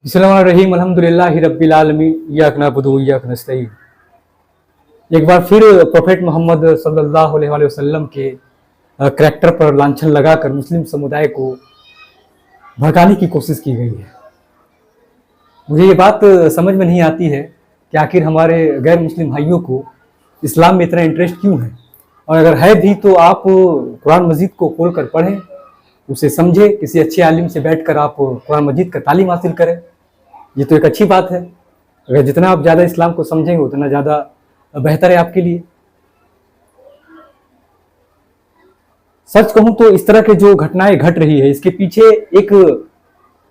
बिस्मिल्लाहिर्रहमानिर्रहीम अल्हम्दुलिल्लाहि रब्बिल आलमीन इय्याक नअबुदु व इय्याक नस्तईन। एक बार फिर प्रोफेट मोहम्मद सल्लल्लाहु अलैहि वसल्लम के करैक्टर पर लांछन लगाकर मुस्लिम समुदाय को भड़काने की कोशिश की गई है। मुझे ये बात समझ में नहीं आती है कि आखिर हमारे गैर मुस्लिम भाइयों को इस्लाम में इतना इंटरेस्ट क्यों है, और अगर है भी तो आप कुरान मजीद को खोल कर पढ़ें, उसे समझे, किसी अच्छे आलिम से बैठकर आप कुरान मजीद का तालीम हासिल करें। ये तो एक अच्छी बात है। अगर जितना आप ज़्यादा इस्लाम को समझेंगे उतना ज़्यादा बेहतर है आपके लिए। सच कहूँ तो इस तरह के जो घटनाएं घट रही है, इसके पीछे एक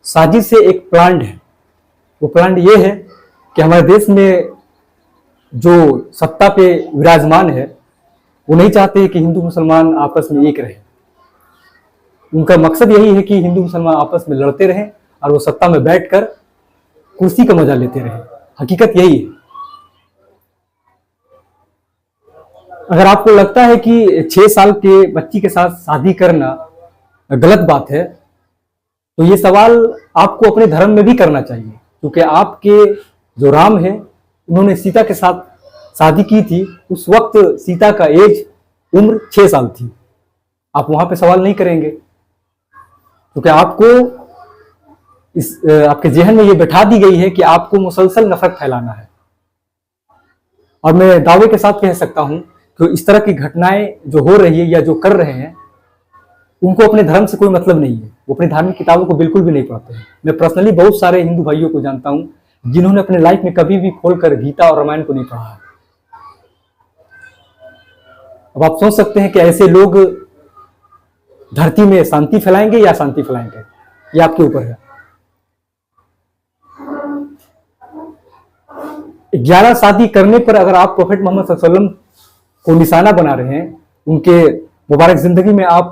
साजिश से एक प्लान है। वो प्लान ये है कि हमारे देश में जो सत्ता पे विराजमान है वो नहीं चाहते कि हिंदू मुसलमान आपस में एक रहे। उनका मकसद यही है कि हिंदू मुसलमान आपस में लड़ते रहें और वो सत्ता में बैठकर कुर्सी का मजा लेते रहें। हकीकत यही है। अगर आपको लगता है कि 6 साल के बच्ची के साथ शादी करना गलत बात है, तो ये सवाल आपको अपने धर्म में भी करना चाहिए, क्योंकि आपके जो राम है उन्होंने सीता के साथ शादी की थी। उस वक्त सीता का एज उम्र 6 साल थी। आप वहां पे सवाल नहीं करेंगे, क्योंकि आपको आपके जहन में ये बैठा दी गई है कि आपको मुसलसल नफरत फैलाना है। और मैं दावे के साथ कह सकता हूं कि इस तरह की घटनाएं जो हो रही है या जो कर रहे हैं, उनको अपने धर्म से कोई मतलब नहीं है। वो अपनी धार्मिक किताबों को बिल्कुल भी नहीं पढ़ते हैं। मैं पर्सनली बहुत सारे हिंदू भाइयों को जानता हूं जिन्होंने अपने लाइफ में कभी भी खोलकर गीता और रामायण को नहीं पढ़ा है। अब आप सोच सकते हैं कि ऐसे लोग धरती में शांति फैलाएंगे या शांति फैलाएंगे, ये आपके ऊपर है। 11 शादी करने पर अगर आप प्रोफेट मोहम्मद सल्लल्लाहु अलैहि वसल्लम को निशाना बना रहे हैं, उनके मुबारक जिंदगी में आप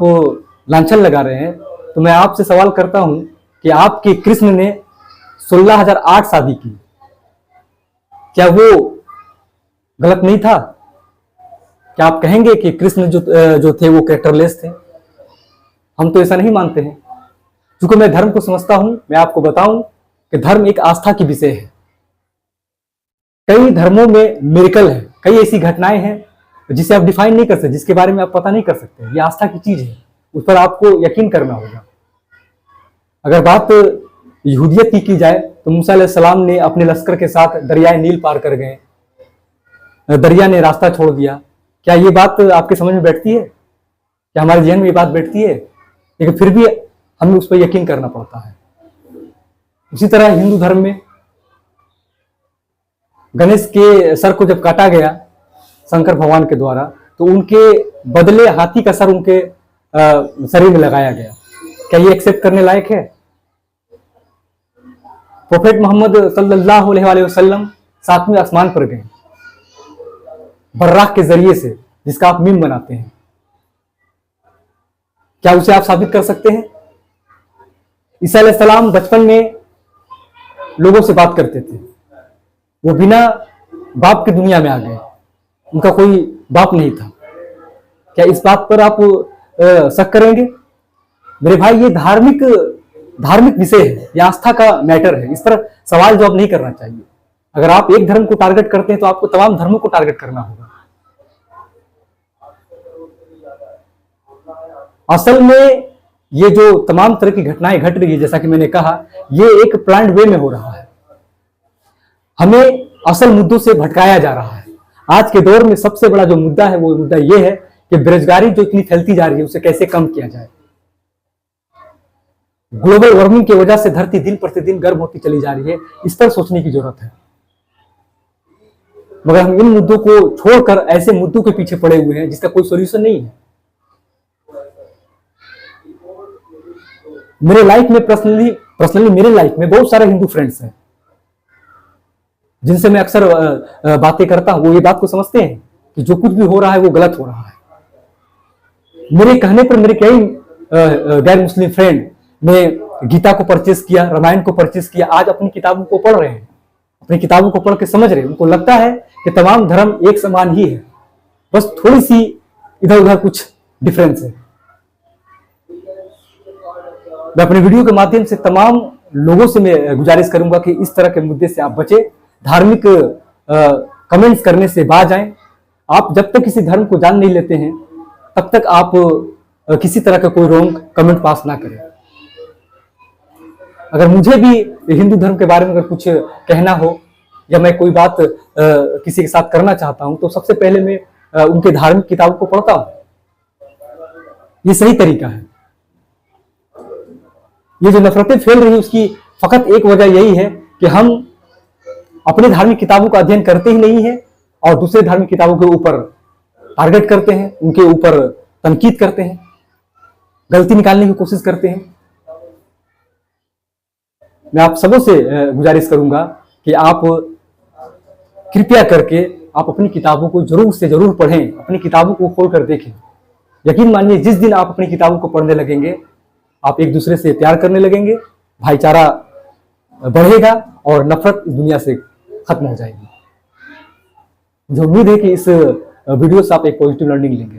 लांछन लगा रहे हैं, तो मैं आपसे सवाल करता हूं कि आपके कृष्ण ने 16,008 शादी की, क्या वो गलत नहीं था? क्या आप कहेंगे कि कृष्ण जो थे वो कैरेक्टरलेस थे? हम तो ऐसा नहीं मानते हैं। क्योंकि मैं धर्म को समझता हूं, मैं आपको बताऊं कि धर्म एक आस्था की विषय है। कई धर्मों में मिरेकल है, कई ऐसी घटनाएं हैं जिसे आप डिफाइन नहीं कर सकते, जिसके बारे में आप पता नहीं कर सकते। ये आस्था की चीज है, उस पर आपको यकीन करना होगा। अगर बात यहूदियत की जाए तो मूसा अलैहिस्सलाम ने अपने लश्कर के साथ दरियाए नील पार कर गए, दरिया ने रास्ता छोड़ दिया। क्या ये बात आपके समझ में बैठती है? क्या हमारे जहन में ये बात बैठती है? लेकिन फिर भी हमें उस पर यकीन करना पड़ता है। उसी तरह हिंदू धर्म में गणेश के सर को जब काटा गया शंकर भगवान के द्वारा, तो उनके बदले हाथी का सर उनके शरीर में लगाया गया। क्या ये एक्सेप्ट करने लायक है? प्रोफेट मोहम्मद सल्लल्लाहु अलैहि वसल्लम 7वें आसमान पर गए बर्राक के जरिए से, जिसका आप मीम बनाते हैं। क्या उसे आप साबित कर सकते हैं? ईसा अलैहिस्सलाम बचपन में लोगों से बात करते थे, वो बिना बाप की दुनिया में आ गए, उनका कोई बाप नहीं था। क्या इस बात पर आप शक करेंगे? मेरे भाई, ये धार्मिक विषय है, ये आस्था का मैटर है। इस पर सवाल जवाब नहीं करना चाहिए। अगर आप एक धर्म को टारगेट करते हैं तो आपको तमाम धर्मों को टारगेट करना होगा। असल में ये जो तमाम तरह की घटनाएं घट रही है, जैसा कि मैंने कहा, ये एक प्लान्ड वे में हो रहा है। हमें असल मुद्दों से भटकाया जा रहा है। आज के दौर में सबसे बड़ा जो मुद्दा है वो मुद्दा ये है कि बेरोजगारी जो इतनी फैलती जा रही है उसे कैसे कम किया जाए। ग्लोबल वार्मिंग की वजह से धरती दिन प्रतिदिन गर्म होती चली जा रही है। इस पर सोचने की जरूरत है। मगर हम इन मुद्दों को छोड़कर ऐसे मुद्दों के पीछे पड़े हुए हैं जिसका कोई सॉल्यूशन नहीं है। मेरे लाइफ में पर्सनली मेरे लाइफ में बहुत सारे हिंदू फ्रेंड्स हैं जिनसे मैं अक्सर बातें करता हूं। वो ये बात को समझते हैं कि जो कुछ भी हो रहा है वो गलत हो रहा है। मेरे कहने पर मेरे कई गैर मुस्लिम फ्रेंड ने गीता को परचेस किया, रामायण को परचेस किया, आज अपनी किताबों को पढ़ रहे हैं, अपनी किताबों को पढ़ के समझ रहे हैं। उनको लगता है कि तमाम धर्म एक समान ही है, बस थोड़ी सी इधर उधर कुछ डिफरेंस है। मैं अपने वीडियो के माध्यम से तमाम लोगों से मैं गुजारिश करूंगा कि इस तरह के मुद्दे से आप बचे, धार्मिक कमेंट्स करने से बाज आएं। आप जब तक किसी धर्म को जान नहीं लेते हैं तब तक आप किसी तरह का कोई रॉन्ग कमेंट पास ना करें। अगर मुझे भी हिंदू धर्म के बारे में अगर कुछ कहना हो या मैं कोई बात किसी के साथ करना चाहता हूं तो सबसे पहले मैं उनके धार्मिक किताबों को पढ़ता हूं। ये सही तरीका है। ये जो नफरतें फैल रही है उसकी फकत एक वजह यही है कि हम अपने धार्मिक किताबों का अध्ययन करते ही नहीं है और दूसरे धार्मिक किताबों के ऊपर टारगेट करते हैं, उनके ऊपर तनकीद करते हैं, गलती निकालने की कोशिश करते हैं। मैं आप सबों से गुजारिश करूंगा कि आप कृपया करके आप अपनी किताबों को जरूर से जरूर पढ़ें, अपनी किताबों को खोल कर देखें। यकीन मानिए जिस दिन आप अपनी किताबों को पढ़ने लगेंगे आप एक दूसरे से प्यार करने लगेंगे, भाईचारा बढ़ेगा और नफरत इस दुनिया से खत्म हो जाएगी। मुझे उम्मीद है कि इस वीडियो से आप एक पॉजिटिव लर्निंग लेंगे।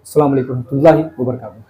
अस्सलाम वालेकुम रहमतुल्लाहि व बरकातहू।